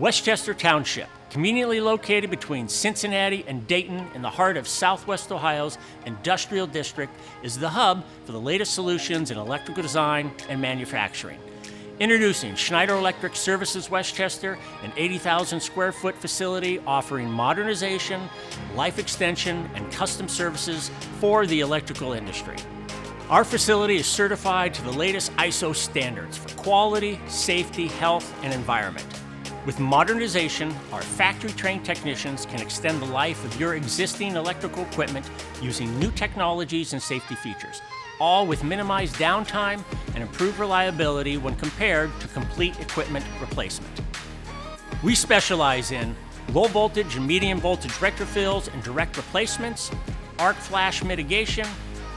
Westchester Township, conveniently located between Cincinnati and Dayton in the heart of Southwest Ohio's industrial district, is the hub for the latest solutions in electrical design and manufacturing. Introducing Schneider Electric Services Westchester, an 80,000 square foot facility offering modernization, life extension, and custom services for the electrical industry. Our facility is certified to the latest ISO standards for quality, safety, health, and environment. With modernization, our factory-trained technicians can extend the life of your existing electrical equipment using new technologies and safety features, all with minimized downtime and improved reliability when compared to complete equipment replacement. We specialize in low voltage and medium voltage retrofills and direct replacements, arc flash mitigation,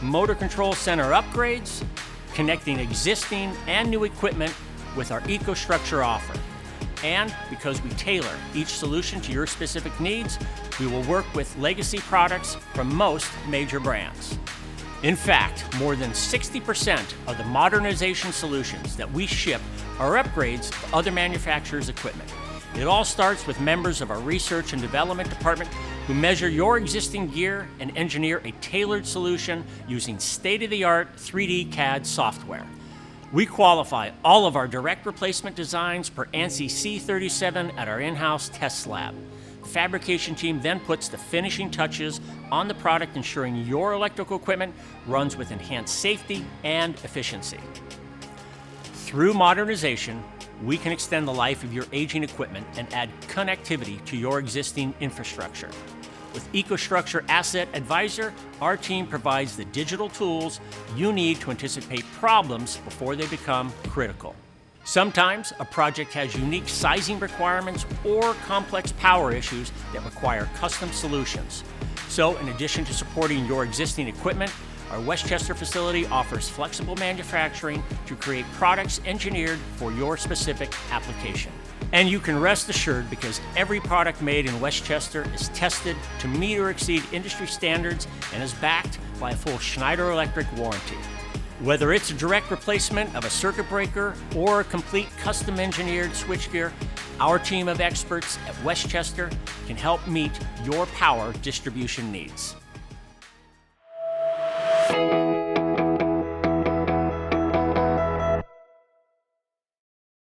motor control center upgrades, connecting existing and new equipment with our EcoStruxure offer. And because we tailor each solution to your specific needs, we will work with legacy products from most major brands. In fact, more than 60% of the modernization solutions that we ship are upgrades of other manufacturers' equipment. It all starts with members of our research and development department who measure your existing gear and engineer a tailored solution using state-of-the-art 3D CAD software. We qualify all of our direct replacement designs per ANSI C37 at our in-house test lab. The fabrication team then puts the finishing touches on the product, ensuring your electrical equipment runs with enhanced safety and efficiency. Through modernization, we can extend the life of your aging equipment and add connectivity to your existing infrastructure. With EcoStruxure Asset Advisor, our team provides the digital tools you need to anticipate problems before they become critical. Sometimes a project has unique sizing requirements or complex power issues that require custom solutions. So, in addition to supporting your existing equipment, our Westchester facility offers flexible manufacturing to create products engineered for your specific application. And you can rest assured because every product made in Westchester is tested to meet or exceed industry standards and is backed by a full Schneider Electric warranty. Whether it's a direct replacement of a circuit breaker or a complete custom engineered switchgear, our team of experts at Westchester can help meet your power distribution needs.